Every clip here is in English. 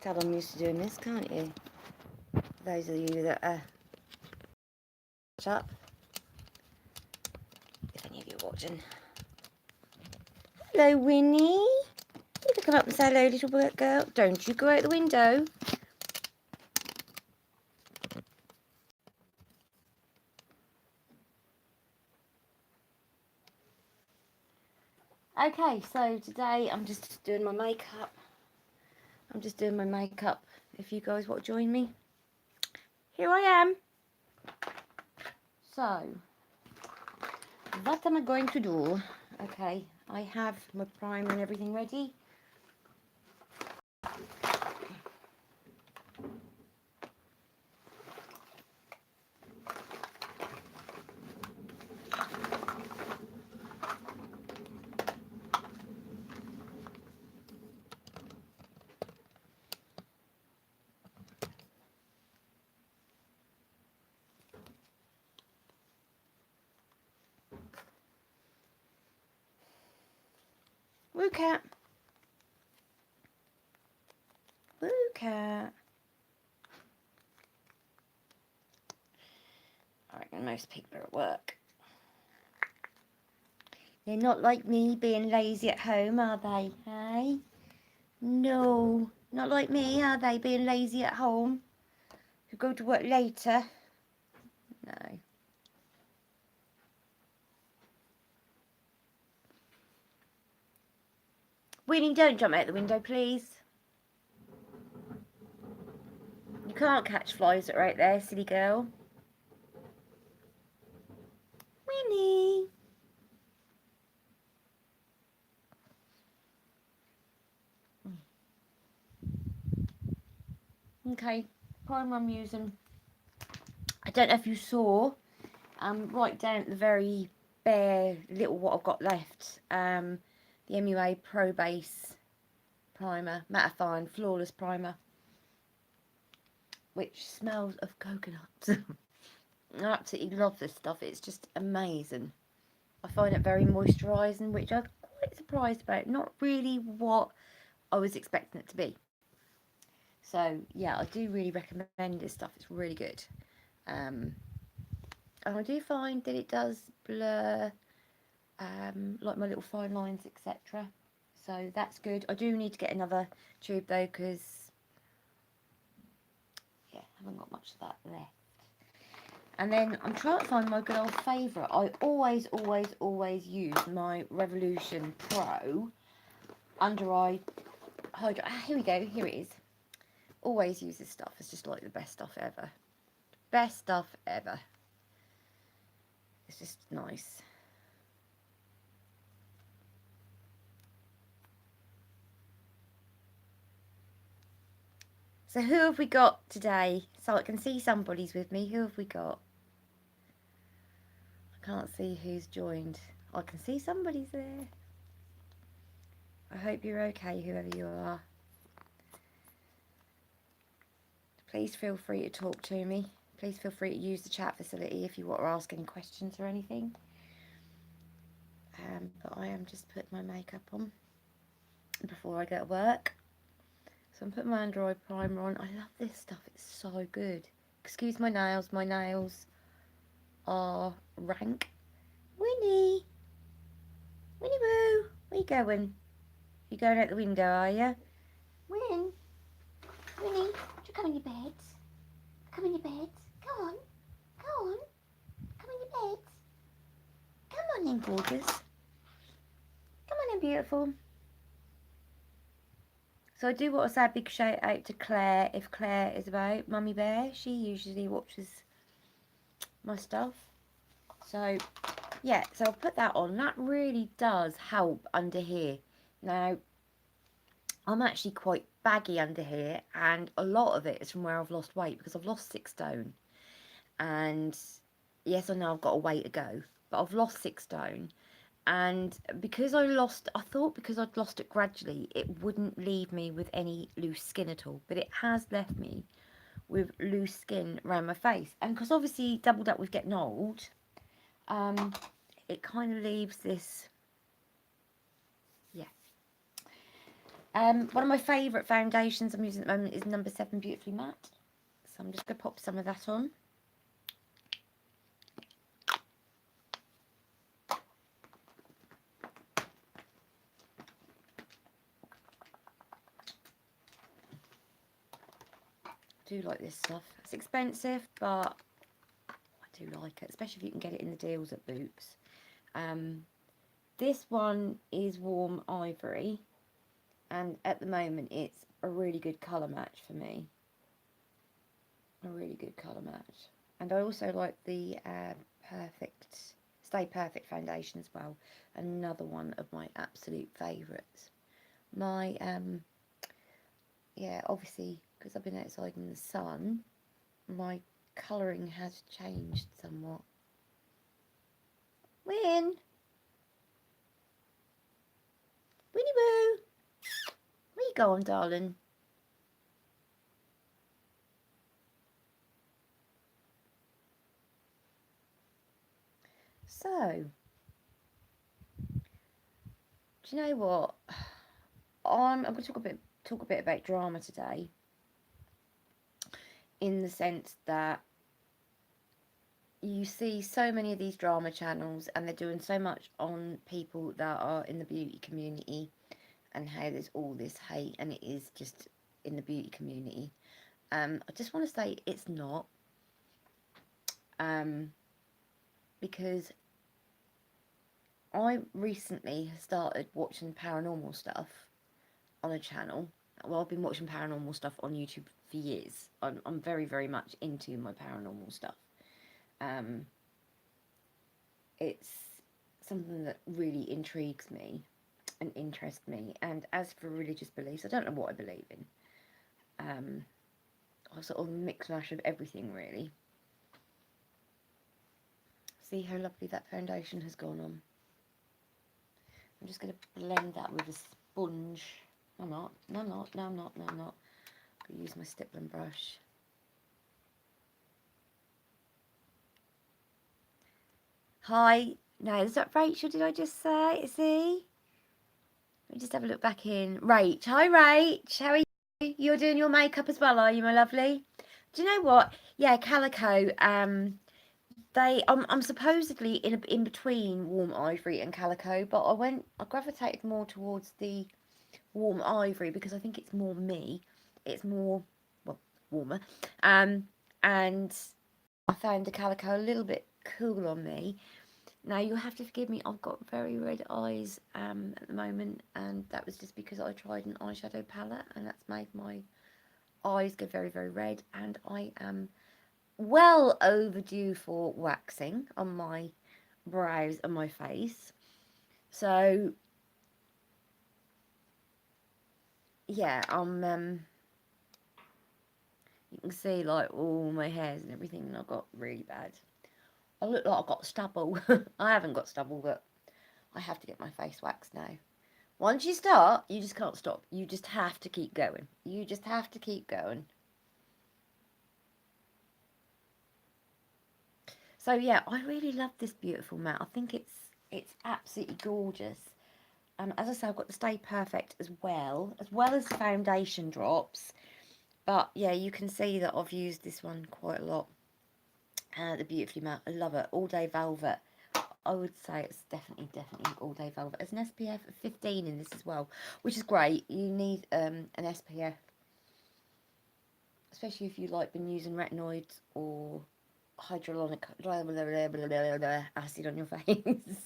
Tell I'm used to doing this, can't you? Those of you that are up, if any of you are watching. Hello, Winnie. You can come up and say hello, little girl. Don't you go out the window. Okay, so today I'm just doing my makeup. If you guys want to join me, here I am. So, what am I going to do? Okay, I have my primer and everything ready. Woo cat. Woo cat. I reckon most people are at work. They're not like me being lazy at home, are they? Hey? No. Not like me, are they, being lazy at home? Who go to work later? No. Winnie, don't jump out the window, please. You can't catch flies that are right there, silly girl. Winnie. Okay, primer I'm using. I don't know if you saw, right down at the very bare little what I've got left, the MUA Pro Base primer, mattifying flawless primer, which smells of coconut. I absolutely love this stuff. It's just amazing. I find it very moisturising, which I'm quite surprised about. Not really what I was expecting it to be. So yeah, I do really recommend this stuff. It's really good. And I do find that it does blur like my little fine lines, etc. So that's good. I do need to get another tube though, because yeah, I haven't got much of that left. And then I'm trying to find my good old favourite. I always use my Revolution Pro under eye hydro. Here we go. Here it is. Always use this stuff. It's just like the best stuff ever. Best stuff ever. It's just nice. So who have we got today? So I can see somebody's with me. Who have we got? I can't see who's joined. I can see somebody's there. I hope you're okay, whoever you are. Please feel free to talk to me. Please feel free to use the chat facility if you want to ask any questions or anything. But I am just putting my makeup on before I go to work. So I'm putting my under eye primer on. I love this stuff. It's so good. Excuse my nails. My nails are rank. Winnie! Winnie Woo! Where you going? You going out the window, are you? Winnie, do you come in your bed? Come in your bed. Go on. Go on. Come in your bed. Come on in, gorgeous. Come on in, beautiful. So I do want to say a big shout out to Claire. If Claire is about, Mummy Bear, she usually watches my stuff. So yeah, so I'll put that on. That really does help under here. Now, I'm actually quite baggy under here, and a lot of it is from where I've lost weight, because I've lost 6 stone. And yes, I know I've got a way to go, but I've lost 6 stone. And because I thought because I'd lost it gradually, it wouldn't leave me with any loose skin at all. But it has left me with loose skin around my face. And because obviously doubled up with getting old, it kind of leaves this, yeah. One of my favourite foundations I'm using at the moment is number 7 Beautifully Matte. So I'm just going to pop some of that on. I do like this stuff. It's expensive, but I do like it, especially if you can get it in the deals at Boots. This one is Warm Ivory, and at the moment it's a really good colour match for me. A really good colour match. And I also like the Stay Perfect foundation as well. Another one of my absolute favourites. My, yeah, obviously, because I've been outside in the sun, my colouring has changed somewhat. Winnie Boo! Where you going, darling? So, do you know what? I'm going to talk a bit about drama today, in the sense that you see so many of these drama channels and they're doing so much on people that are in the beauty community and how there's all this hate, and it is just in the beauty community. I just want to say it's not, because I recently started watching paranormal stuff on a channel. Well, I've been watching paranormal stuff on YouTube for years. I'm very, very much into my paranormal stuff. It's something that really intrigues me and interests me. And as for religious beliefs, I don't know what I believe in. I sort of mix mash of everything, really. See how lovely that foundation has gone on. I'm just going to blend that with a sponge. No, I'm not. No, I'm not. No, I'm not. No, I'm not. I'll use my stippling brush. Hi. No, is that Rachel? Did I just say? See? Let me just have a look back in. Rach. Hi, Rach. How are you? You're doing your makeup as well, are you, my lovely? Do you know what? Yeah, Calico. I'm supposedly in between Warm Ivory and Calico, but I gravitated more towards the Warm Ivory because I think it's more me. It's more, well, warmer. And I found the Calico a little bit cool on me. Now you'll have to forgive me. I've got very red eyes at the moment, and that was just because I tried an eyeshadow palette, and that's made my eyes go very, very red. And I am well overdue for waxing on my brows and my face. So yeah, you can see like all my hairs and everything, and I've got really bad. I look like I've got stubble. I haven't got stubble, but I have to get my face waxed now. Once you start, you just can't stop. You just have to keep going. You just have to keep going. So yeah, I really love this beautiful matte. I think it's absolutely gorgeous. As I say, I've got the Stay Perfect as well as the foundation drops. But yeah, you can see that I've used this one quite a lot. The Beautifully Matte, I love it. All Day Velvet. I would say it's definitely All Day Velvet. There's an SPF of 15 in this as well, which is great. You need an SPF, especially if you like been using retinoids or hyaluronic acid on your face.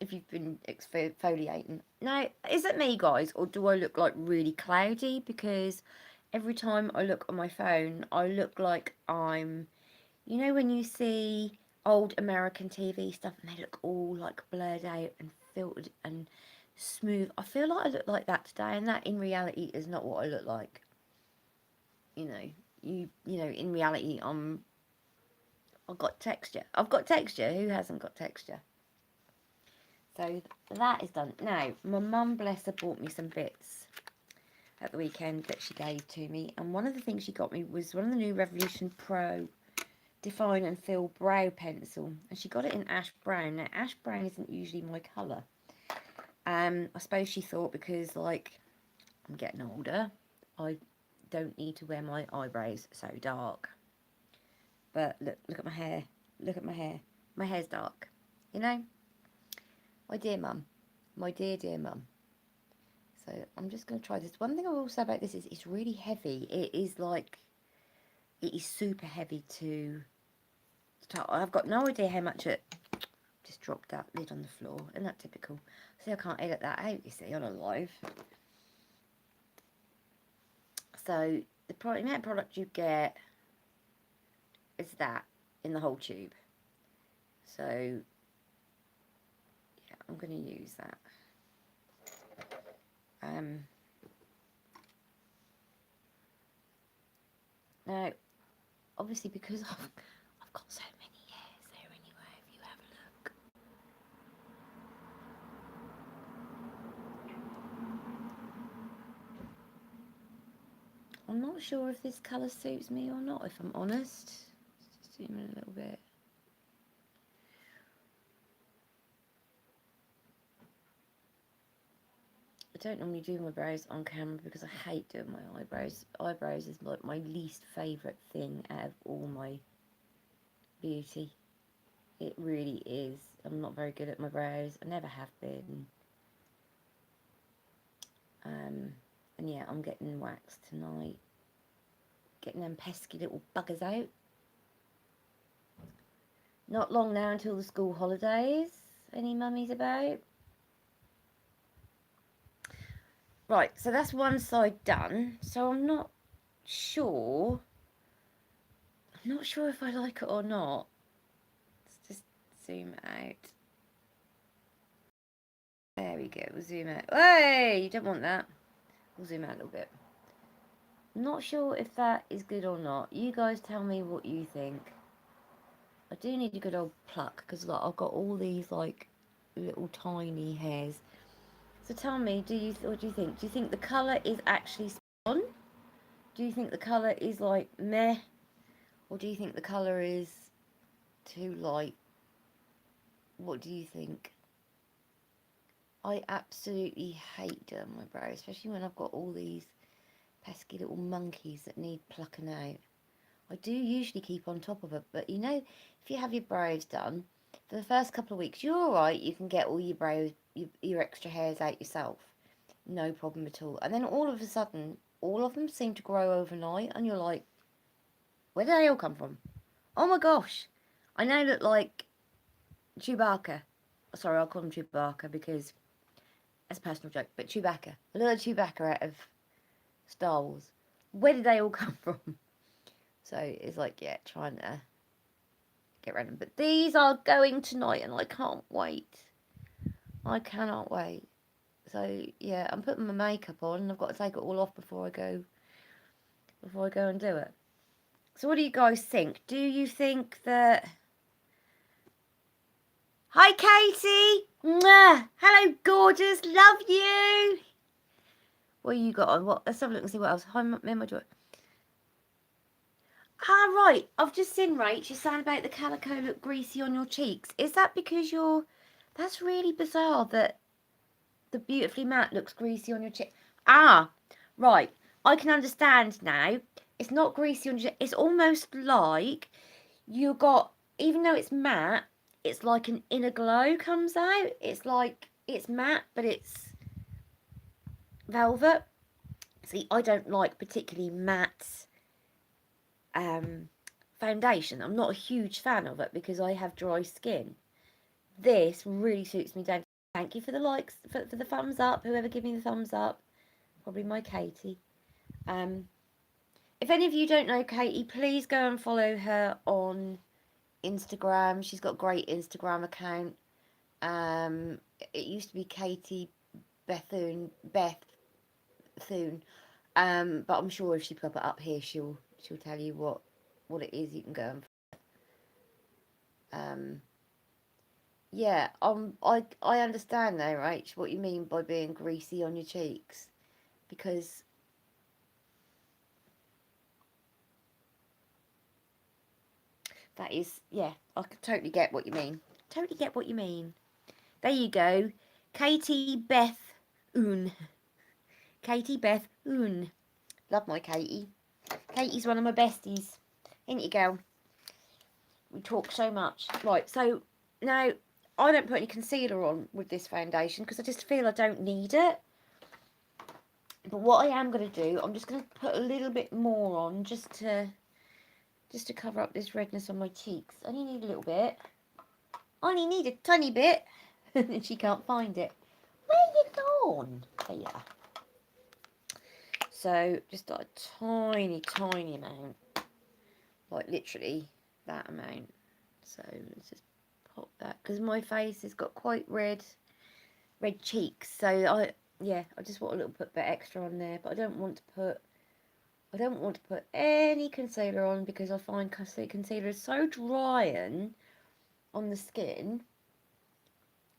If you've been exfoliating. Now, is it me, guys, or do I look like really cloudy? Because every time I look on my phone, I look like I'm, you know, when you see old American TV stuff and they look all like blurred out and filtered and smooth. I feel like I look like that today, and that in reality is not what I look like. You know, you know, in reality, I've got texture. I've got texture. Who hasn't got texture? So that is done. Now, my mum, bless her, bought me some bits at the weekend that she gave to me. And one of the things she got me was one of the new Revolution Pro Define and Fill Brow Pencil. And she got it in ash brown. Now, ash brown isn't usually my colour. I suppose she thought because, like, I'm getting older. I don't need to wear my eyebrows so dark. But look at my hair. Look at my hair. My hair's dark. You know? My dear mum. My dear, dear mum. So I'm just going to try this. One thing I will say about this is it's really heavy. It is like, it is super heavy to start. I've got no idea how much it, just dropped that lid on the floor. Isn't that typical? See, I can't edit that out, you see, on a live. So the amount of product you get is that in the whole tube. So yeah, I'm going to use that. Now, obviously, because I've got so many hairs there anyway, if you have a look. I'm not sure if this colour suits me or not, if I'm honest. Just zoom in a little bit. I don't normally do my brows on camera because I hate doing my eyebrows. Eyebrows is like my least favourite thing out of all my beauty. It really is. I'm not very good at my brows. I never have been. And yeah, I'm getting waxed tonight. Getting them pesky little buggers out. Not long now until the school holidays. Any mummies about? Right, so that's one side done. So I'm not sure. I'm not sure if I like it or not. Let's just zoom out. There we go. We'll zoom out. Hey, you don't want that. We'll zoom out a little bit. I'm not sure if that is good or not. You guys tell me what you think. I do need a good old pluck because like I've got all these like little tiny hairs. So tell me, what do you think? Do you think the colour is actually spot on? Do you think the colour is like meh? Or do you think the colour is too light? What do you think? I absolutely hate doing my brows, especially when I've got all these pesky little monkeys that need plucking out. I do usually keep on top of it, but you know, if you have your brows done, for the first couple of weeks, you're alright, you can get all your brows, your extra hairs out yourself. No problem at all. And then all of a sudden, all of them seem to grow overnight, and you're like, where did they all come from? Oh my gosh. I now look like Chewbacca. Sorry, I'll call him Chewbacca because that's a personal joke, but Chewbacca. A little Chewbacca out of Star Wars. Where did they all come from? So it's like, yeah, trying to get rid of them. But these are going tonight and I can't wait. I cannot wait. So yeah, I'm putting my makeup on and I've got to take it all off before I go and do it. So what do you guys think? Do you think that... Hi Katie! Mwah! Hello gorgeous, love you! What you got on? Let's have a look and see what else. Hi my joy. Ah, right. I've just seen, Rach, you're saying about the calico look greasy on your cheeks. Is that because you're... That's really bizarre that the Beautifully Matte looks greasy on your cheek. Ah, right. I can understand now. It's not greasy on your cheek. It's almost like you got... Even though it's matte, it's like an inner glow comes out. It's like... It's matte, but it's velvet. See, I don't like particularly matte... foundation. I'm not a huge fan of it because I have dry skin. This really suits me down. Thank you for the likes, for the thumbs up, whoever gave me the thumbs up. Probably my Katie. If any of you don't know Katie, please go and follow her on Instagram. She's got a great Instagram account. It used to be Katie Bethune, but I'm sure if she put it up here, she'll tell you what it is you can go and yeah, I understand though, right, what you mean by being greasy on your cheeks, because that is, yeah, I can totally get what you mean. Totally get what you mean. There you go. Katie Beth Un Katie Beth Oon. Love my Katie. Katie's one of my besties. Ain't you, girl? We talk so much. Right, so now I don't put any concealer on with this foundation because I just feel I don't need it. But what I am going to do, I'm just going to put a little bit more on just to cover up this redness on my cheeks. I only need a little bit. I only need a tiny bit. And she can't find it. Where you gone? There you are. So just like a tiny, tiny amount. Like literally that amount. So let's just pop that. Because my face has got quite red cheeks. So I just want a little bit extra on there. But I don't want to put any concealer on because I find concealer is so drying on the skin.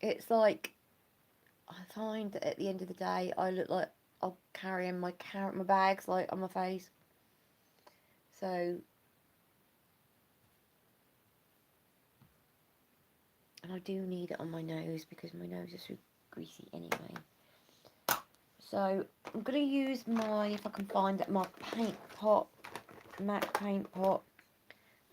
It's like, I find that at the end of the day, I look like I'm carrying my bags like on my face. So, and I do need it on my nose because my nose is so greasy anyway. So I'm going to use my, if I can find it, my paint pot, MAC paint pot.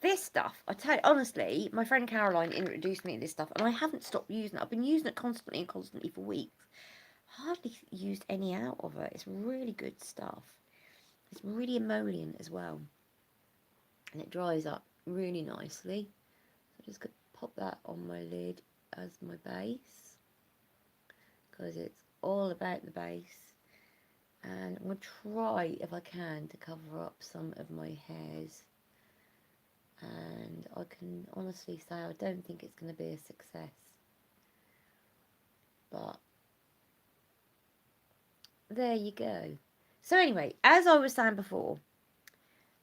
This stuff, I tell you, honestly, my friend Caroline introduced me to this stuff and I haven't stopped using it. I've been using it constantly for weeks. Hardly used any out of it. It's really good stuff. It's really emollient as well. And it dries up really nicely. So I'm just going to pop that on my lid as my base. Because it's all about the base. And I'm going to try, if I can, to cover up some of my hairs. And I can honestly say I don't think it's going to be a success. But there you go. So anyway, as I was saying before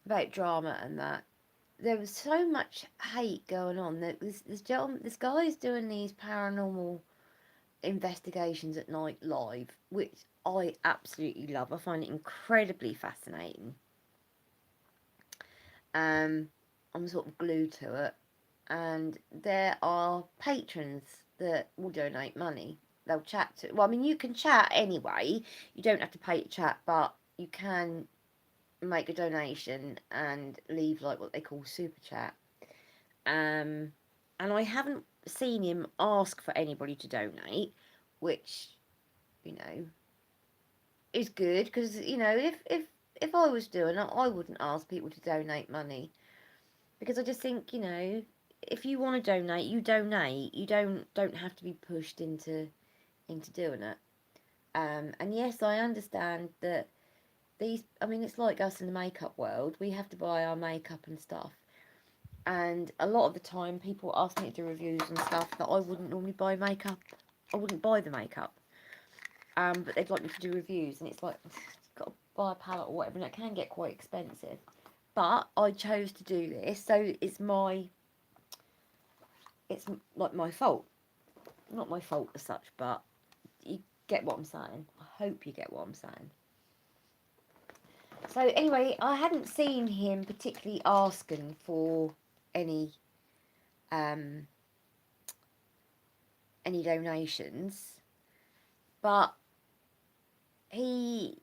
about drama and that, there was so much hate going on that this guy is doing these paranormal investigations at night live, which I absolutely love. I find it incredibly fascinating. I'm sort of glued to it, and there are patrons that will donate money. They'll chat to, well, I mean, you can chat anyway, you don't have to pay to chat, but you can make a donation and leave like what they call super chat. And I haven't seen him ask for anybody to donate, which, you know, is good, because, you know, if I was doing it, I wouldn't ask people to donate money. Because I just think, you know, if you want to donate, you donate. You don't have to be pushed into doing it. And yes, I understand that I mean, it's like us in the makeup world. We have to buy our makeup and stuff. And a lot of the time, people ask me to do reviews and stuff that I wouldn't normally buy makeup. I wouldn't buy the makeup. But they'd like me to do reviews, and it's like, you've got to buy a palette or whatever, and it can get quite expensive. But I chose to do this, so it's like my fault. Not my fault as such, but you get what I'm saying. I hope you get what I'm saying. So anyway, I hadn't seen him particularly asking for any donations, but he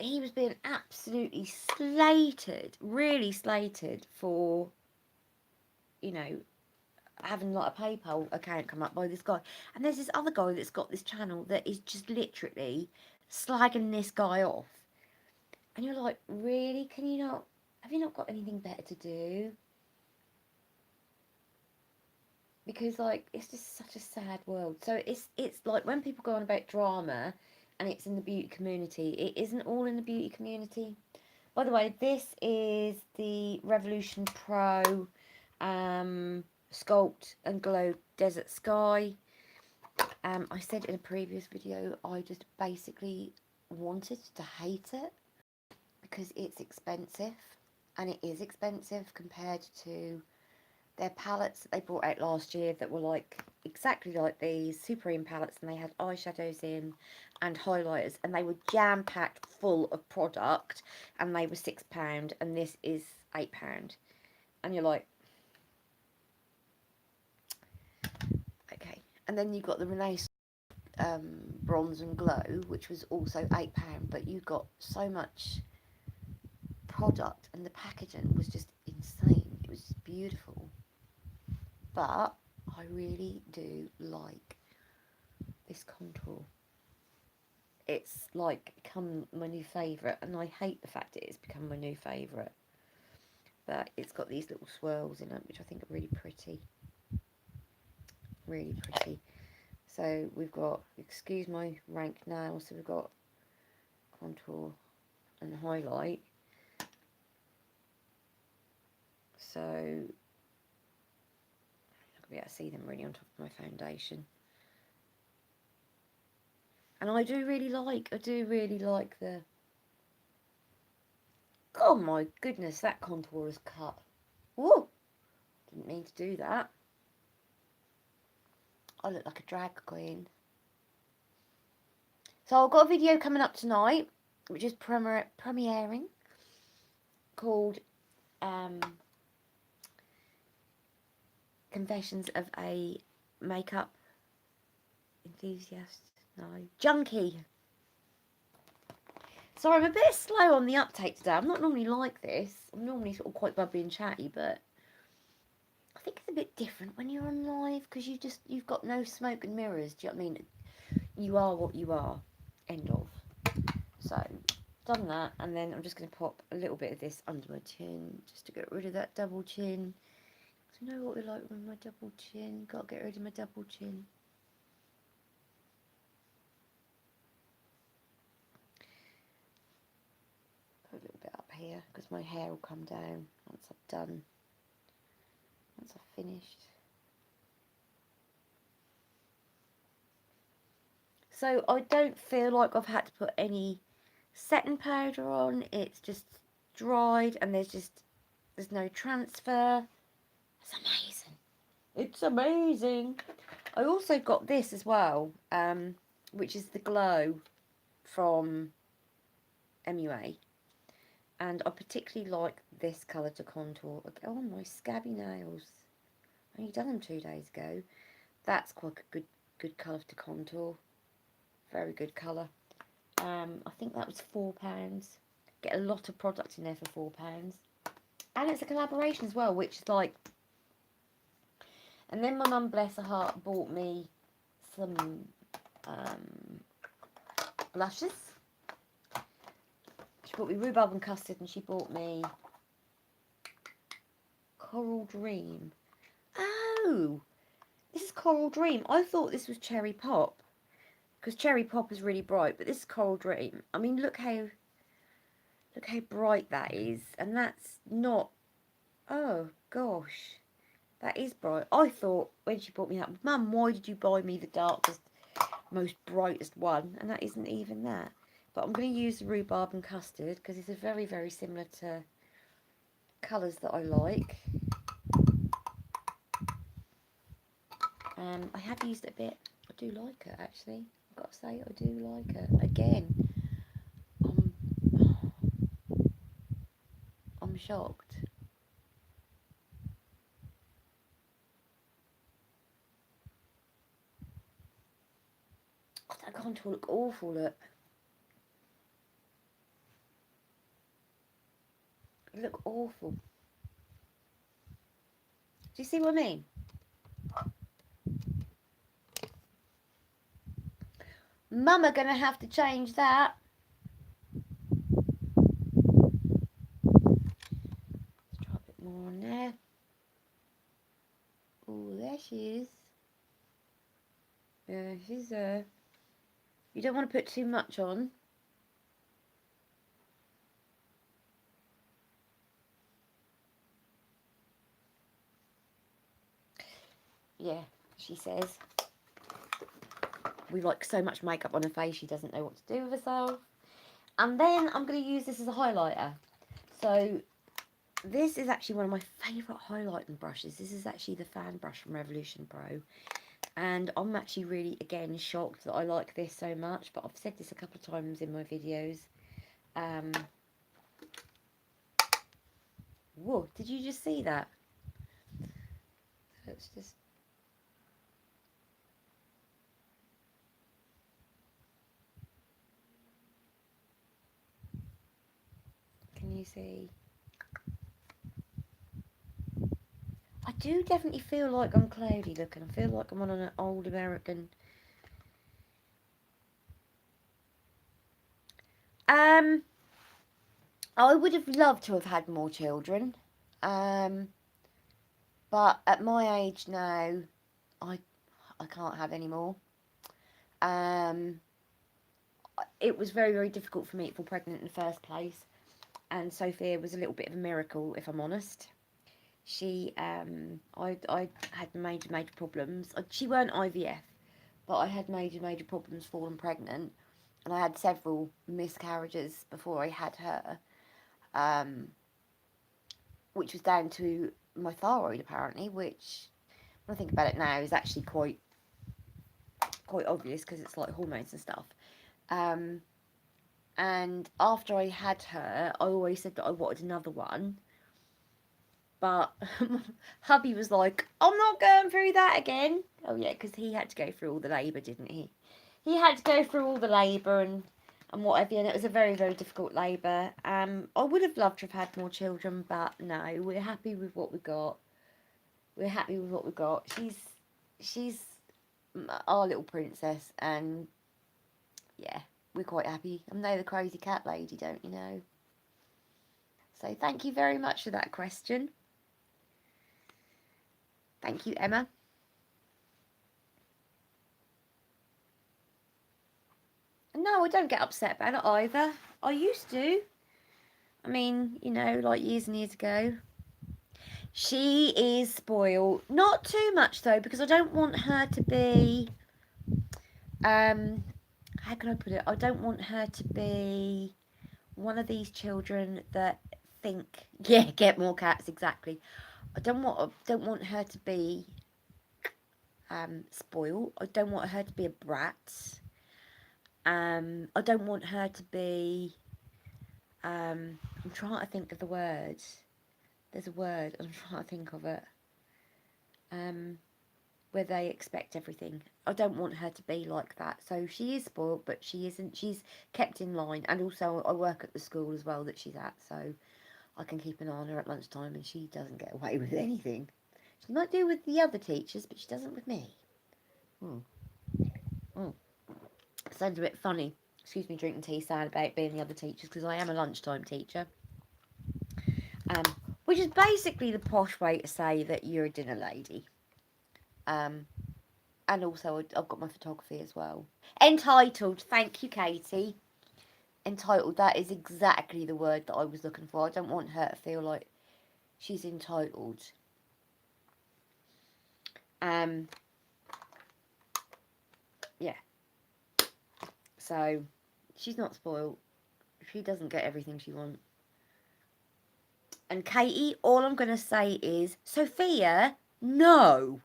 was being absolutely slated, really slated for, you know, having like a PayPal account come up by this guy. And there's this other guy that's got this channel that is just literally slagging this guy off. And you're like, really? Have you not got anything better to do? Because, like, it's just such a sad world. So it's like when people go on about drama and it's in the beauty community, it isn't all in the beauty community. By the way, this is the Revolution Pro Sculpt and Glow Desert Sky. I said in a previous video, I just basically wanted to hate it because it's expensive, and it is expensive compared to their palettes that they brought out last year that were like exactly like these Supreme palettes, and they had eyeshadows in and highlighters, and they were jam-packed full of product, and they were £6, and this is £8. And you're like, okay. And then you've got the Renaissance Bronze and Glow, which was also £8, but you got so much product and the packaging was just insane. It was beautiful. But I really do like this contour. It's like become my new favourite, and I hate the fact that it's become my new favourite. But it's got these little swirls in it, which I think are really pretty. Really pretty. So we've got, excuse my rank nails, so we've got contour and highlight. So I'm not going to be able to see them really on top of my foundation. And I do really like the... Oh my goodness, that contour is cut. Whoa! Didn't mean to do that. I look like a drag queen. So I've got a video coming up tonight, which is premiering, called Confessions of a Makeup Enthusiast. No, junkie. Sorry, I'm a bit slow on the uptake today. I'm not normally like this. I'm normally sort of quite bubbly and chatty, but I think it's a bit different when you're on live because you've got no smoke and mirrors. Do you know what I mean? You are what you are. End of. So, done that, and then I'm just going to pop a little bit of this under my chin just to get rid of that double chin. So you know what we like with my double chin? Got to get rid of my double chin. Put a little bit up here because my hair will come down once I've done. Once I've finished. So I don't feel like I've had to put any setting powder on. It's just dried and there's no transfer. It's amazing. It's amazing. I also got this as well, which is the Glow from MUA. And I particularly like this colour to contour. Oh, my scabby nails. I only done them 2 days ago. That's quite a good colour to contour. Very good colour. I think that was £4. Get a lot of product in there for £4. And it's a collaboration as well, which is like... And then my mum, bless her heart, bought me some blushes. She bought me Rhubarb and Custard, and she bought me Coral Dream. Oh! This is Coral Dream. I thought this was Cherry Pop. Because Cherry Pop is really bright, but this is Coral Dream. I mean, look how bright that is. And that's not... Oh, gosh. That is bright. I thought, when she bought me that, Mum, why did you buy me the darkest, most brightest one? And that isn't even that. But I'm going to use the Rhubarb and Custard, because it's a very, very similar to colours that I like. I have used it a bit. I do like it, actually. I've got to say, I do like it. Again, I'm shocked. Oh, that contour look awful, look. It look awful. Do you see what I mean? Mum are going to have to change that. Let's try a bit more on there. Oh, there she is. Yeah, she's there. You don't want to put too much on. Yeah, she says. We like so much makeup on her face, she doesn't know what to do with herself. And then I'm going to use this as a highlighter. So this is actually one of my favourite highlighting brushes. This is actually the fan brush from Revolution Pro. And I'm actually really, again, shocked that I like this so much. But I've said this a couple of times in my videos. Whoa, did you just see that? Let's just... me see. I do definitely feel like I'm cloudy looking. I feel like I'm on an old American. I would have loved to have had more children. But at my age now, I can't have any more. It was very, very difficult for me to fall pregnant in the first place. And Sophia was a little bit of a miracle, if I'm honest. She, I had major problems. She weren't IVF, but I had major problems falling pregnant. And I had several miscarriages before I had her, which was down to my thyroid, apparently, which, when I think about it now, is actually quite obvious because it's like hormones and stuff. And after I had her, I always said that I wanted another one. But hubby was like, I'm not going through that again. Oh, yeah, because he had to go through all the labour, didn't he? He had to go through all the labour and whatever, and it was a very, very difficult labour. I would have loved to have had more children, but no, we're happy with what we got. We're happy with what we got. She's our little princess, and yeah, we're quite happy. I'm no the crazy cat lady, don't you know? So thank you very much for that question. Thank you, Emma. No, I don't get upset about it either. I used to. I mean, you know, like years and years ago. She is spoiled. Not too much, though, because I don't want her to be... how can I put it? I don't want her to be one of these children that think... Yeah, get more cats, exactly. I don't want her to be spoiled. I don't want her to be a brat. I don't want her to be... I'm trying to think of the word. There's a word, I'm trying to think of it. Where they expect everything. I don't want her to be like that. So she is spoiled, but she isn't. She's kept in line. And also I work at the school as well that she's at, so I can keep an eye on her at lunchtime, and she doesn't get away with anything. She might do with the other teachers, but she doesn't with me. Sounds a bit funny. Excuse me, drinking tea, sad about being the other teachers, because I am a lunchtime teacher. Which is basically the posh way to say that you're a dinner lady. And also I've got my photography as well. Entitled, thank you, Katie. Entitled, that is exactly the word that I was looking for. I don't want her to feel like she's entitled. Yeah. So, she's not spoiled. She doesn't get everything she wants. And Katie, all I'm going to say is, Sophia, no.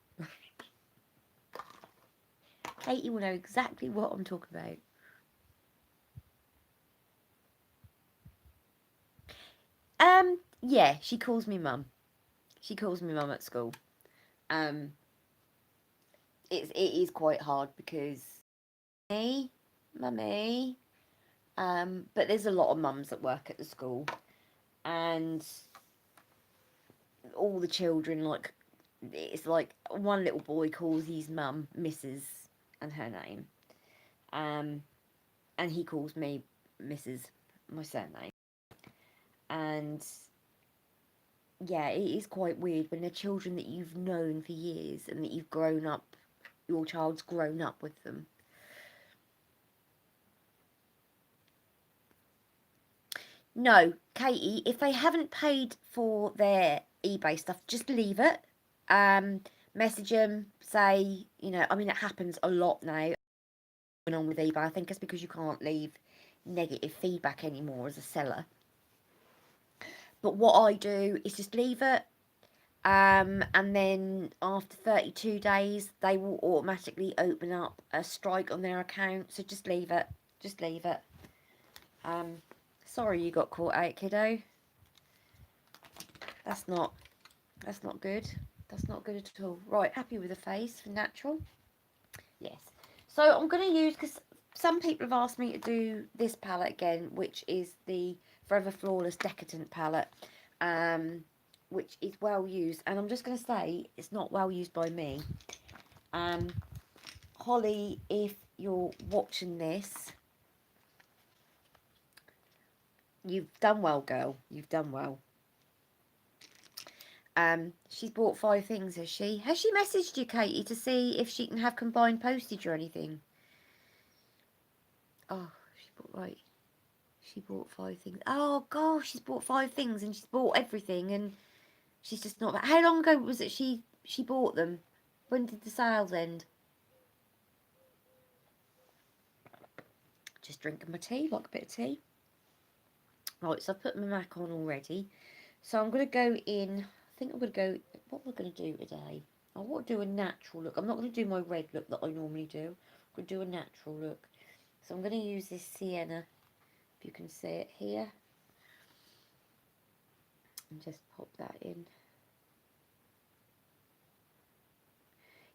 Katie will know exactly what I'm talking about. Yeah, she calls me mum. She calls me mum at school. It is quite hard because mummy. But there's a lot of mums that work at the school, and all the children, like, it's like one little boy calls his mum Mrs. and her name, and he calls me Mrs. my surname, and yeah, it is quite weird when they're children that you've known for years and that you've grown up, your child's grown up with them. No, Katie, if they haven't paid for their eBay stuff, just leave it. Message them, say, you know, I mean, it happens a lot now going on with eBay. I think it's because you can't leave negative feedback anymore as a seller. But what I do is just leave it. And then after 32 days, they will automatically open up a strike on their account. So just leave it. Just leave it. Sorry you got caught out, kiddo. That's not good. That's not good at all. Right, happy with the face for natural. Yes. So I'm going to use, because some people have asked me to do this palette again, which is the Forever Flawless Decadent palette, which is well used. And I'm just going to say, it's not well used by me. Holly, if you're watching this, you've done well, girl. You've done well. She's bought 5 things, has she? Has she messaged you, Katie, to see if she can have combined postage or anything? Oh, she bought, right. She bought 5 things. Oh, gosh, she's bought 5 things and she's bought everything and she's just not... How long ago was it she bought them? When did the sales end? Just drinking my tea, like a bit of tea. Right, so I've put my MAC on already. So I'm going to go in... I think I'm going to go... What am I going to do today? I want to do a natural look. I'm not going to do my red look that I normally do. I'm going to do a natural look. So I'm going to use this sienna, if you can see it here. And just pop that in.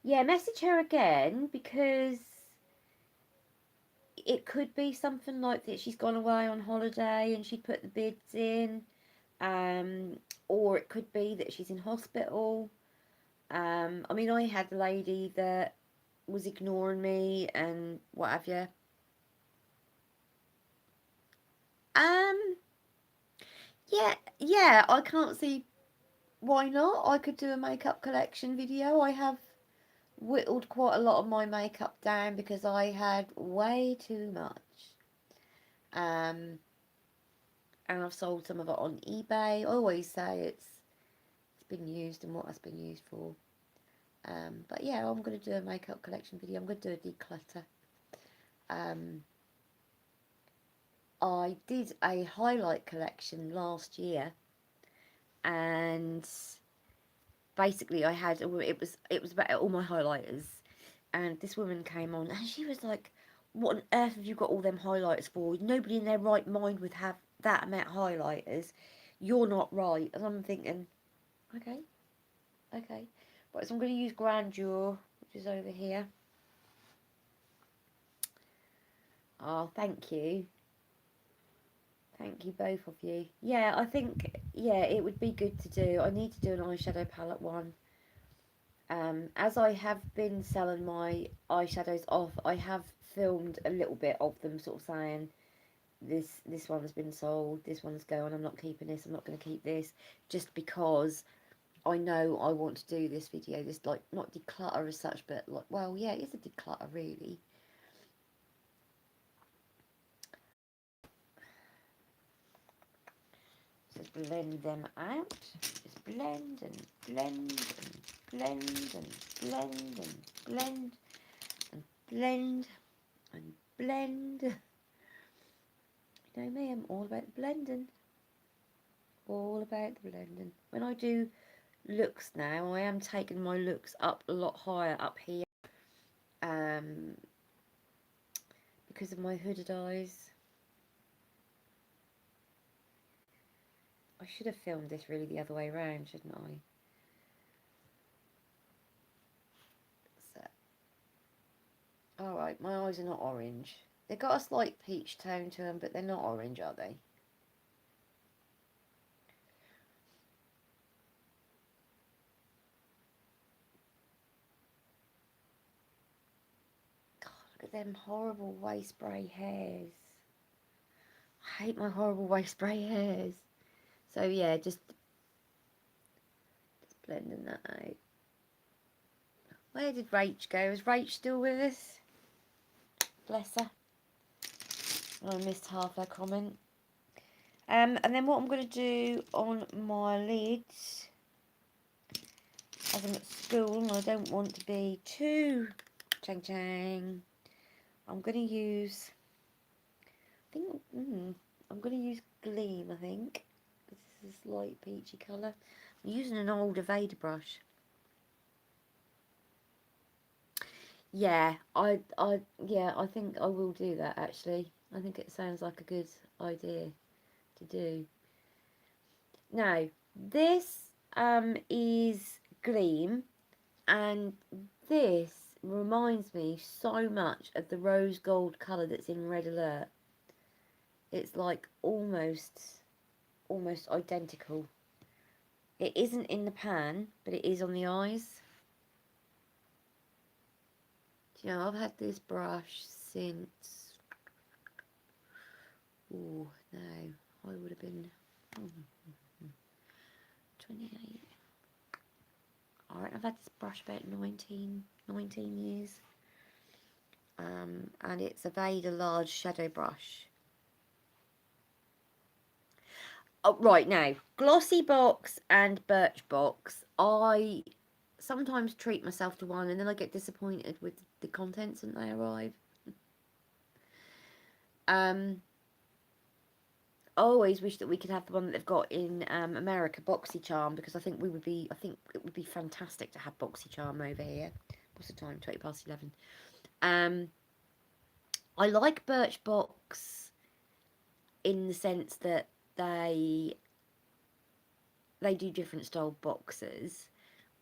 Yeah, message her again, because it could be something like that she's gone away on holiday and she put the bids in. Or it could be that she's in hospital. I mean, I had a lady that was ignoring me and what have you. Yeah, I can't see why not. I could do a makeup collection video. I have whittled quite a lot of my makeup down because I had way too much. And I've sold some of it on eBay. I always say it's been used and what it's been used for. But yeah, I'm going to do a makeup collection video. I'm going to do a declutter. I did a highlight collection last year, and basically I had it was about all my highlighters, and this woman came on and she was like, "What on earth have you got all them highlighters for? Nobody in their right mind would have that amount of highlighters. You're not right." And I'm thinking, okay. Right, so I'm going to use Grandeur, which is over here. Oh, thank you. Thank you, both of you. Yeah, I think, yeah, it would be good to do. I need to do an eyeshadow palette one. As I have been selling my eyeshadows off, I have filmed a little bit of them, sort of saying, this one's been sold, this one's going, I'm not keeping this, I'm not going to keep this, just because I know I want to do this video, this, like, not declutter as such, but, like, well, yeah, it is a declutter, really. Just blend them out. Just blend and blend and blend and blend and blend and blend and blend. You know me, I'm all about the blending. All about the blending. When I do looks now, I am taking my looks up a lot higher up here. Because of my hooded eyes. I should have filmed this really the other way around, shouldn't I? So. Alright, my eyes are not orange. They've got a slight peach tone to them, but they're not orange, are they? God, look at them horrible waist spray hairs. I hate my horrible waist spray hairs. So yeah, just blending that out. Where did Rach go? Is Rach still with us? Bless her. I missed half her comment. And then what I'm going to do on my lids, as I'm at school and I don't want to be too chang, I'm going to use, I'm going to use Gleam, I think. This is a light peachy colour. I'm using an older Vader brush. Yeah, I think I will do that, actually. I think it sounds like a good idea to do. Now, this is Gleam, and this reminds me so much of the rose gold colour that's in Red Alert. It's like almost identical. It isn't in the pan, but it is on the eyes. Do you know, I've had this brush since, oh no, I would have been 28. I reckon I've had this brush about 19 years. And it's a Vader large shadow brush. Oh, right, now, Glossy Box and Birchbox, I sometimes treat myself to one and then I get disappointed with the contents when they arrive. I always wish that we could have the one that they've got in America, BoxyCharm, because I think it would be fantastic to have BoxyCharm over here. What's the time? 11:20. I like Birchbox in the sense that they do different style boxes,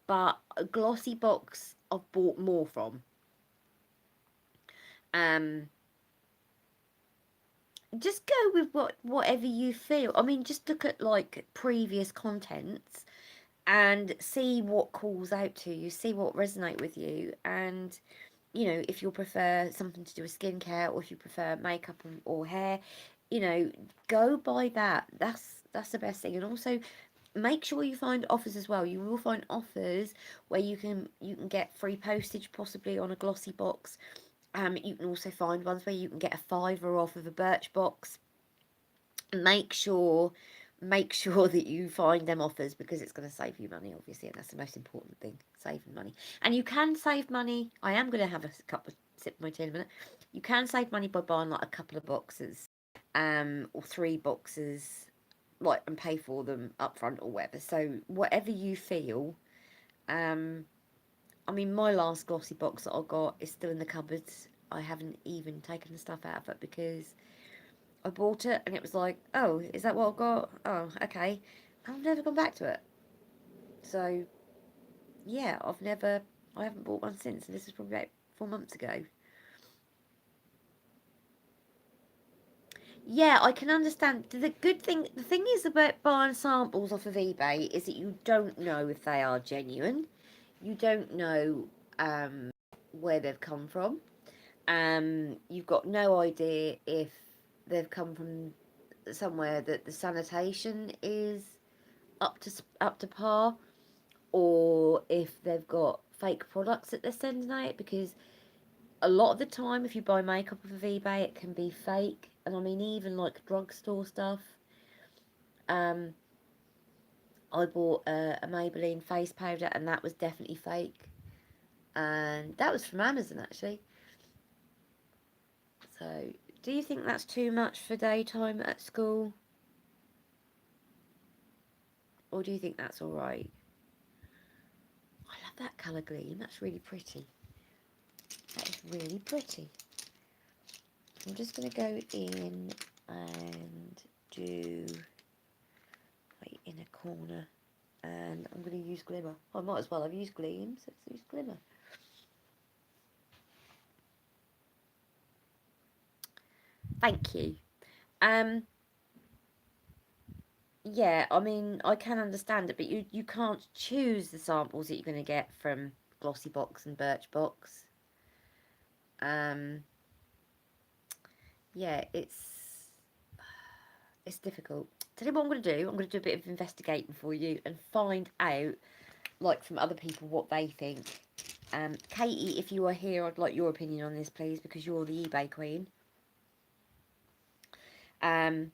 but a Glossy Box I've bought more from. Just go with whatever you feel. I mean, just look at like previous contents and see what calls out to you, see what resonate with you, and you know, if you prefer something to do with skincare or if you prefer makeup or hair, you know, go by that. That's the best thing. And also make sure you find offers as well. You will find offers where you can get free postage possibly on a Glossy Box. You can also find ones where you can get a £5 off of a Birchbox. Make sure that you find them offers because it's going to save you money, obviously, and that's the most important thing, saving money. And you can save money. I am going to have a sip of my tea in a minute. You can save money by buying like a couple of boxes, or 3 boxes, like, and pay for them up front or whatever. So whatever you feel. I mean, my last Glossy Box that I got is still in the cupboards. I haven't even taken the stuff out of it because I bought it and it was like, oh, is that what I got? Oh, okay. I've never gone back to it. So, yeah, I haven't bought one since, and this is probably about 4 months ago. Yeah, I can understand. The thing is about buying samples off of eBay is that you don't know if they are genuine. You don't know where they've come from. You've got no idea if they've come from somewhere that the sanitation is up to par, or if they've got fake products that they're sending out, because a lot of the time if you buy makeup off of eBay it can be fake. And I mean, even like drugstore stuff. I bought a Maybelline face powder and that was definitely fake, and that was from Amazon actually. So do you think that's too much for daytime at school, or do you think that's alright? I love that colour gleam, that's really pretty. That is really pretty. I'm just going to go in and do right in a corner, and I'm going to use glimmer. I might as well. I've used gleam, so let's use glimmer. Thank you. Yeah, I mean, I can understand it, but you can't choose the samples that you're going to get from Glossy Box and Birchbox. Yeah, it's difficult. Tell you what I'm going to do. I'm going to do a bit of investigating for you and find out, like, from other people what they think. Katie, if you are here, I'd like your opinion on this, please, because you're the eBay queen. I'm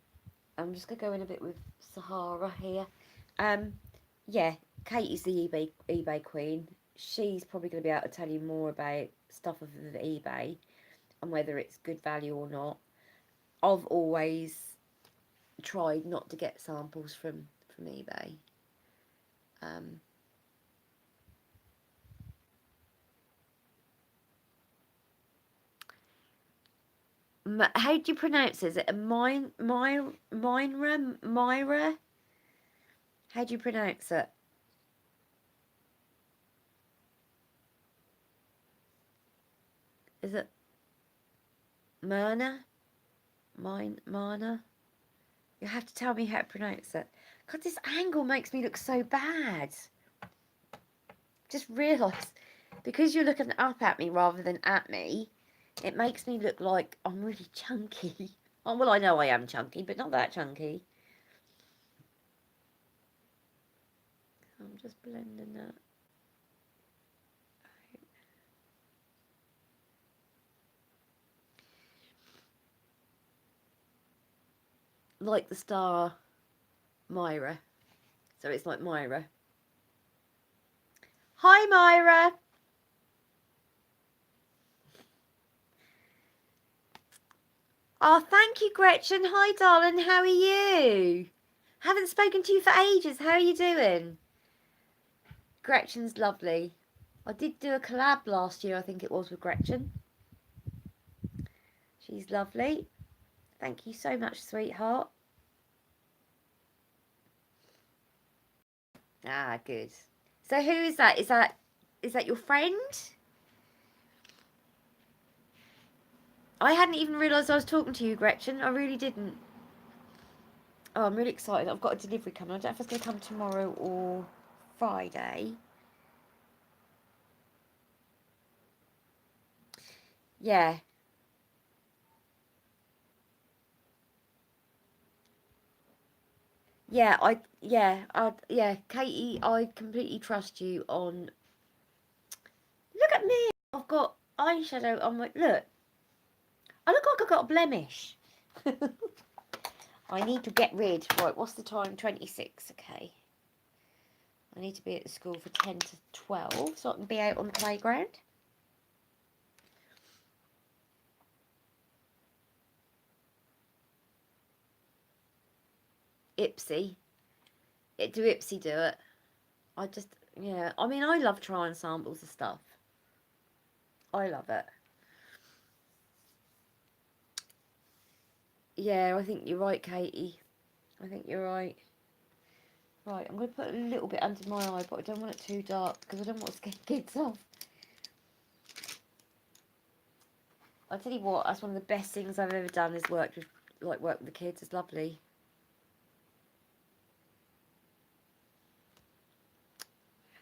just going to go in a bit with Sahara here. Yeah, Katie's the eBay queen. She's probably going to be able to tell you more about stuff of the eBay and whether it's good value or not. I've always tried not to get samples from eBay. How do you pronounce it? Is it a Myra? How do you pronounce it? Is it Myrna? Marna? You have to tell me how to pronounce it. God, this angle makes me look so bad. Just realised, because you're looking up at me rather than at me, it makes me look like I'm really chunky. Oh, well, I know I am chunky, but not that chunky. I'm just blending that. Like the star Myra. So it's like Myra. Hi, Myra. Oh, thank you, Gretchen. Hi, darling. How are you? Haven't spoken to you for ages. How are you doing? Gretchen's lovely. I did do a collab last year, I think it was, with Gretchen. She's lovely. Thank you so much, sweetheart. Ah, good. So who is that? Is that your friend? I hadn't even realised I was talking to you, Gretchen. I really didn't. Oh, I'm really excited. I've got a delivery coming. I don't know if it's going to come tomorrow or Friday. Yeah. Yeah, Katie, I completely trust you on. Look at me. I've got eyeshadow on my. Look. I look like I've got a blemish. I need to get rid. Right, what's the time? 26. Okay. I need to be at the school for 10 to 12 so I can be out on the playground. Ipsy. Do Ipsy do it? I just, yeah. I mean, I love trying samples of stuff. I love it. Yeah, I think you're right, Katie. I think you're right. Right, I'm going to put a little bit under my eye, but I don't want it too dark because I don't want to scare kids off. I tell you what, that's one of the best things I've ever done is work with the kids. It's lovely.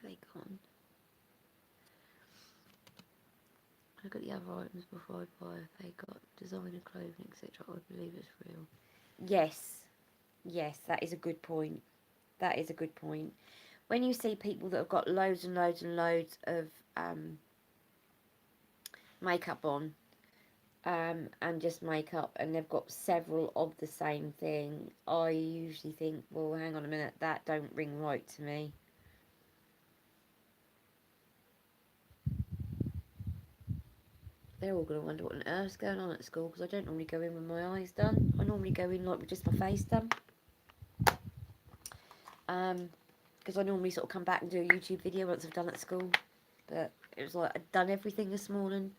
Where have they gone? Look at the other items before I buy. If they got designer clothing, etc., I believe it's real. Yes. Yes, that is a good point. That is a good point. When you see people that have got loads and loads and loads of makeup on, and just makeup, and they've got several of the same thing, I usually think, well, hang on a minute, that don't ring right to me. They're all going to wonder what on earth's going on at school, because I don't normally go in with my eyes done. I normally go in like with just my face done. Because I normally sort of come back and do a YouTube video once I've done at school. But it was like I'd done everything this morning.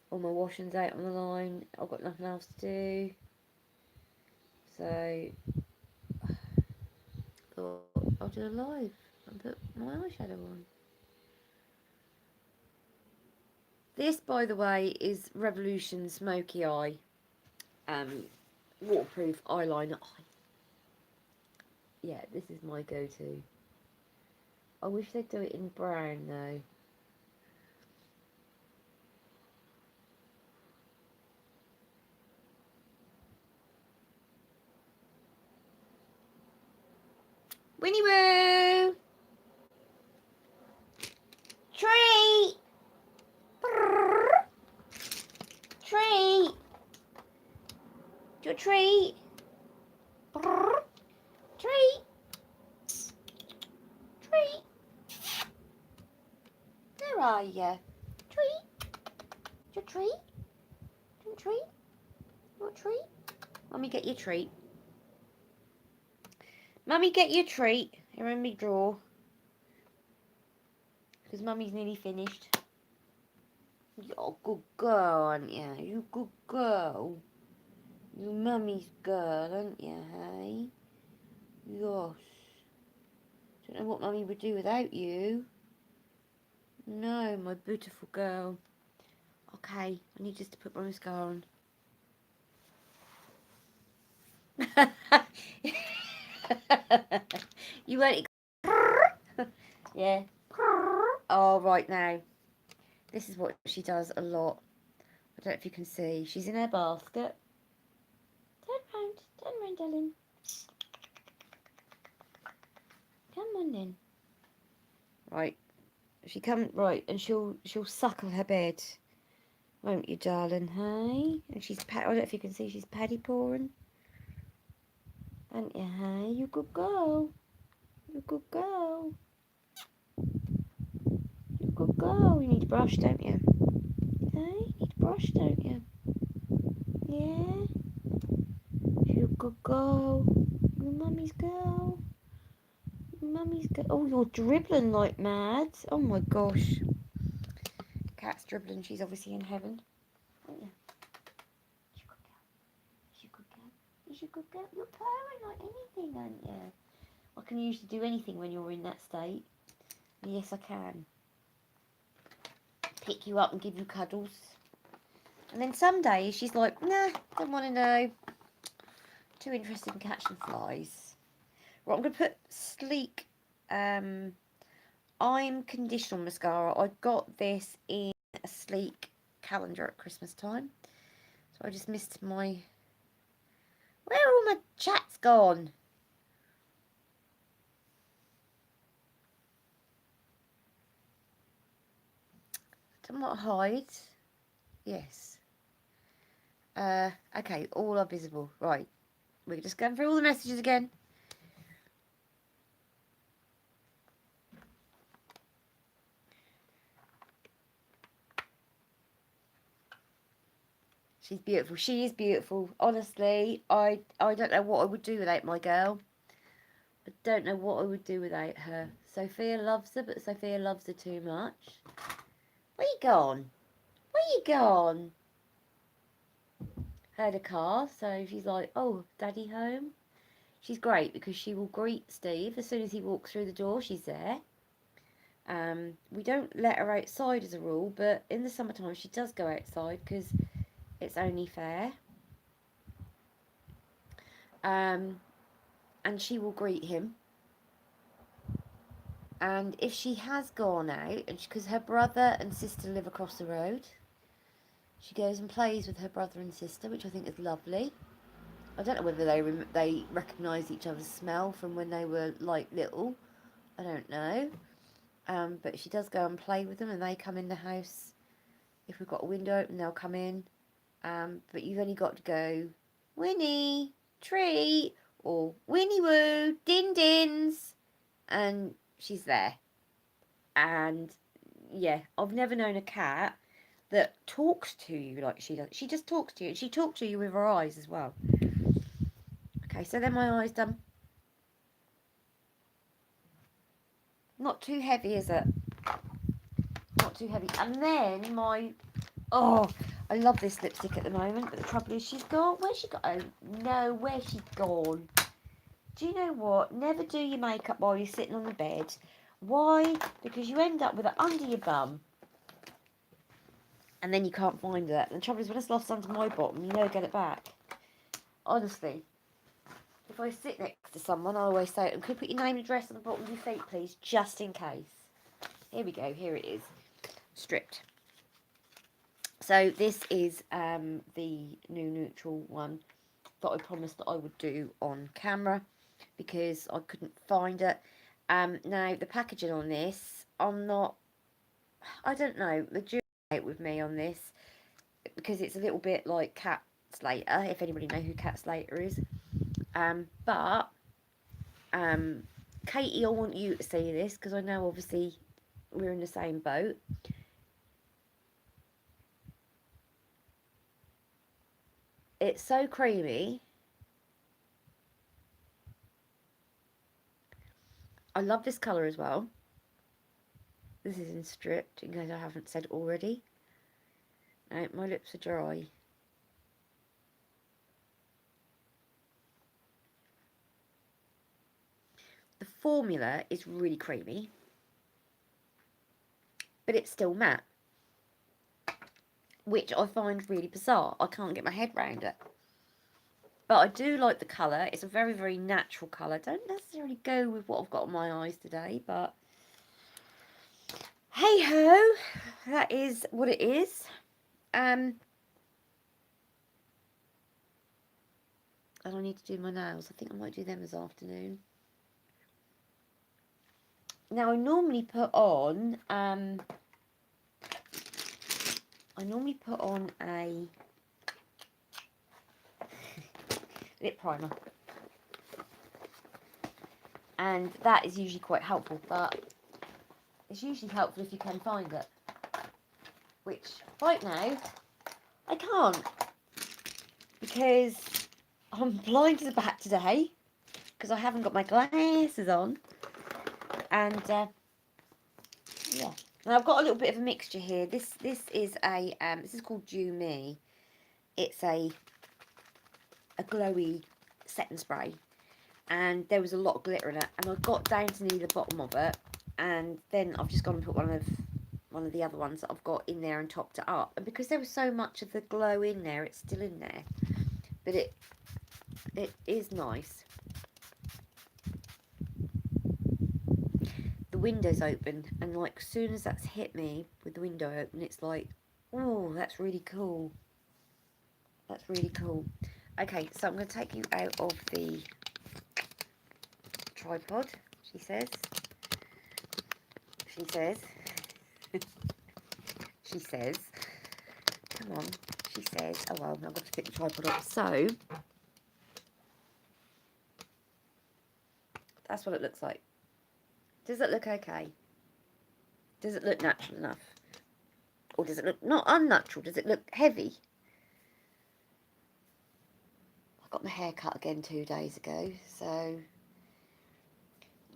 All my washing's out on the line. I've got nothing else to do. So thought I'll do a live and put my eyeshadow on. This, by the way, is Revolution Smoky Eye waterproof eyeliner. Yeah, this is my go-to. I wish they'd do it in brown though. Winnie Woo! Treat! Treat! Your treat! Treat! Treat! Where are you? Treat! Your treat? Your treat? What treat? Mummy, get your treat. Mummy, get your treat. Here in me drawer. Because Mummy's nearly finished. You're a good girl, aren't you? You a good girl. You Mummy's girl, aren't you, hey? Yes. Don't know what Mummy would do without you. No, my beautiful girl. Okay, I need just to put my mascara on. You won't. Yeah. Oh, right now. This is what she does a lot. I don't know if you can see. She's in her basket. Turn round, darling. Come on then. Right. She come right, and she'll suckle her bed, won't you, darling? Hey, and she's I don't know if you can see. She's paddy pawing. And you, hey, you good girl. You good girl. You good girl. You need a brush, don't you? Hey, you need a brush, don't you? Yeah. You good girl. Your mummy's girl. Mummy's girl. Oh, you're dribbling like mad. Oh my gosh. Cat's dribbling. She's obviously in heaven. Aren't you? You good girl. You good girl. You good girl. You're purring like anything, aren't you? I can usually do anything when you're in that state. Yes, I can. Pick you up and give you cuddles. And then some days she's like, nah, don't want to know. Too interested in catching flies. Right, I'm going to put Sleek I'm Conditional Mascara. I got this in a Sleek calendar at Christmas time. So I just missed my... Where are all my chats gone? Don't want to hide. Yes. Okay, all are visible. Right. We're just going through all the messages again. She's beautiful. She is beautiful. Honestly, I don't know what I would do without my girl. I don't know what I would do without her. Sophia loves her, but Sophia loves her too much. Where you gone? Where you gone? Heard a car, so she's like, oh, daddy home? She's great because she will greet Steve as soon as he walks through the door. She's there. We don't let her outside as a rule, but in the summertime she does go outside because it's only fair. And she will greet him. And if she has gone out, because her brother and sister live across the road, she goes and plays with her brother and sister, which I think is lovely. I don't know whether they recognise each other's smell from when they were like little. I don't know. But she does go and play with them, and they come in the house. If we've got a window open, they'll come in. But you've only got to go, Winnie, treat, or Winnie woo, din dins, and she's there. And yeah, I've never known a cat that talks to you like she does. She just talks to you. She talks to you with her eyes as well. Okay, so then my eyes done. Not too heavy, is it? Not too heavy. And then my... Oh, I love this lipstick at the moment, but the trouble is she's gone. Where's she gone? Oh, no, where's she gone? Do you know what? Never do your makeup while you're sitting on the bed. Why? Because you end up with it under your bum. And then you can't find it. And the trouble is when it's lost under my bottom, you never get it back. Honestly. If I sit next to someone, I always say, could you put your name and address on the bottom of your feet, please? Just in case. Here we go. Here it is. Stripped. So this is the new neutral one that I promised that I would do on camera because I couldn't find it. Now, the packaging on this, I don't know, the jury out with me on this because it's a little bit like Cat Slater, if anybody knows who Cat Slater is. But Katie, I want you to see this because I know obviously we're in the same boat. It's so creamy. I love this colour as well. This is in stripped, in case I haven't said already. No, my lips are dry. The formula is really creamy, but it's still matte. which I find really bizarre. I can't get my head around it. But I do like the colour. It's a very, very natural colour. Don't necessarily go with what I've got on my eyes today, but hey ho, that is what it is. And I need to do my nails. I think I might do them this afternoon. Now I normally put on a lip primer, and that is usually quite helpful, but it's usually helpful if you can find it, which right now I can't, because I'm blind to the back today because I haven't got my glasses on. And yeah, and I've got a little bit of a mixture here. This is a this is called Dew Me. It's a glowy setting spray, and there was a lot of glitter in it, and I got down to near the bottom of it, and then I've just gone and put one of the other ones that I've got in there and topped it up. And because there was so much of the glow in there, it's still in there, but it is nice. The window's open, and like as soon as that's hit me with the window open, it's like, oh, that's really cool. That's really cool. Okay, so I'm going to take you out of the tripod, she says. She says. She says. Come on. She says. Oh, well, I've got to pick the tripod up. So, that's what it looks like. Does it look okay? Does it look natural enough? Or does it look not unnatural? Does it look heavy? I got my hair cut again 2 days ago, so...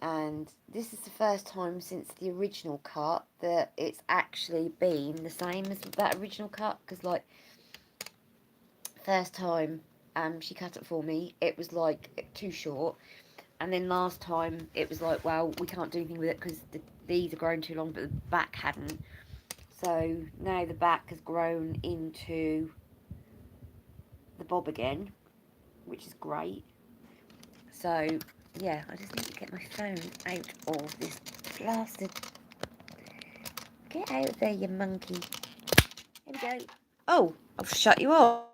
And this is the first time since the original cut that it's actually been the same as that original cut. Because, like, first time she cut it for me, it was, like, too short. And then last time, it was like, well, we can't do anything with it because these are grown too long, but the back hadn't. So now the back has grown into the bob again, which is great. So, yeah, I just need to get my phone out of this blasted... Get out of there, you monkey. Here we go. Oh, I've shut you off.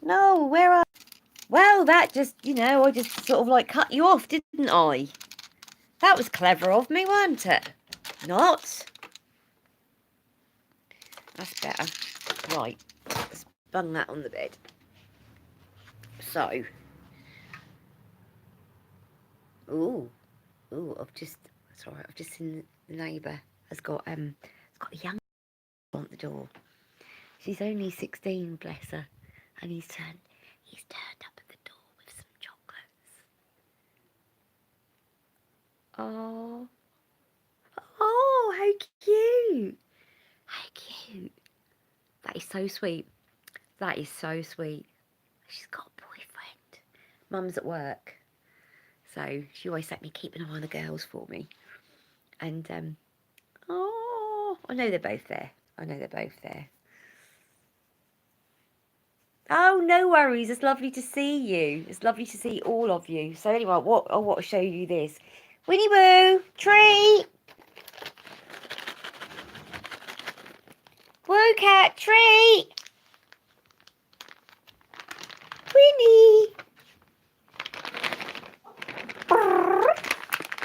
No, where are... Well, that just, you know, I just sort of like cut you off, didn't I? That was clever of me, wasn't it? Not. That's better. Right, let's bung that on the bed. So. Ooh, I've just seen the neighbour has got a young on the door. She's only 16, bless her, and he's turned up at the door with some chocolates. Oh, how cute! How cute! That is so sweet. That is so sweet. She's got a boyfriend. Mum's at work, so she always let me keep an eye on the girls for me. And oh, I know they're both there. Oh, no worries. It's lovely to see you. It's lovely to see all of you. So anyway, I want to show you this. Winnie Woo, treat. Woo cat, treat. Winnie.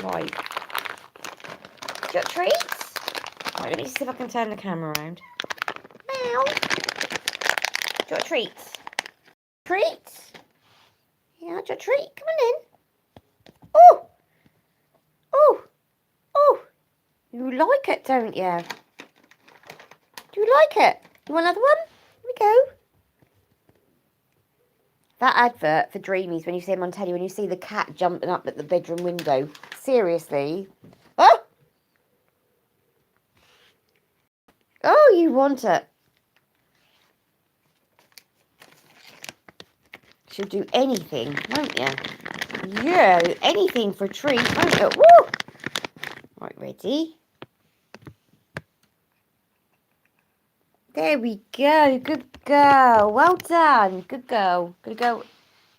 Right. Do you want treats? Right, let me just see if I can turn the camera around. Meow. Do you want treats? Treats? Yeah, do you want a treat? Come on in. Oh! You like it, don't you? Do you like it? You want another one? Here we go. That advert for Dreamies, when you see him on telly, when you see the cat jumping up at the bedroom window. Seriously. Oh! Oh, you want it. She'll do anything, won't you? Yeah, anything for a treat, won't you? Woo! Right, ready? There we go. Good girl. Well done. Good girl. Good girl.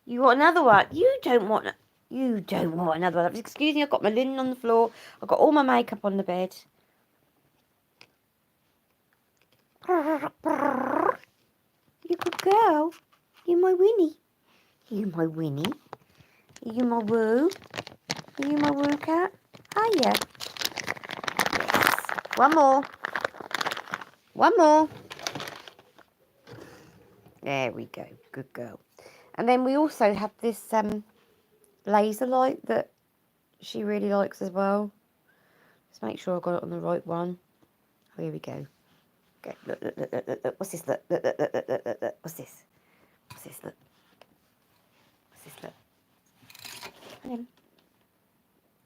You want another one? You don't want another one. Excuse me, I've got my linen on the floor. I've got all my makeup on the bed. You good girl. You my Winnie. You my Winnie. You my woo. You my woo cat. Hiya. Yes. One more. One more. There we go. Good girl. And then we also have this laser light that she really likes as well. Just make sure I got it on the right one. Oh, here we go. Okay, look. What's this? Look. What's this? What's this? Look. What's this? Look.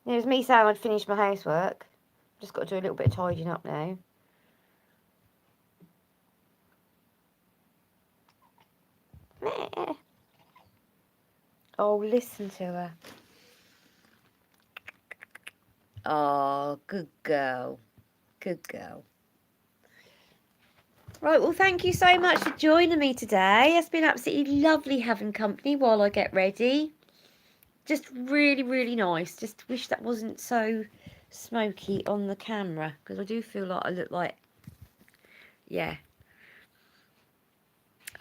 There's me saying I'd finished my housework. Just got to do a little bit of tidying up now. Oh, listen to her. Oh, good girl. Good girl. Right, well, thank you so much for joining me today. It's been absolutely lovely having company while I get ready. Just really, really nice. Just wish that wasn't so smoky on the camera, because I do feel like I look like, yeah.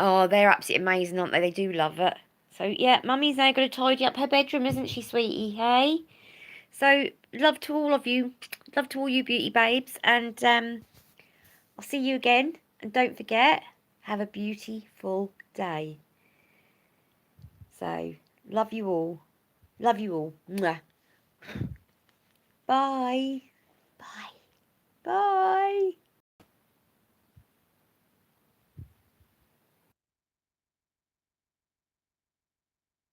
Oh, they're absolutely amazing, aren't they? They do love it. So, yeah, Mummy's now going to tidy up her bedroom, isn't she, sweetie? Hey? So, love to all of you. Love to all you beauty babes. And I'll see you again. And don't forget, have a beautiful day. So, love you all. Love you all. Mwah. Bye. Bye.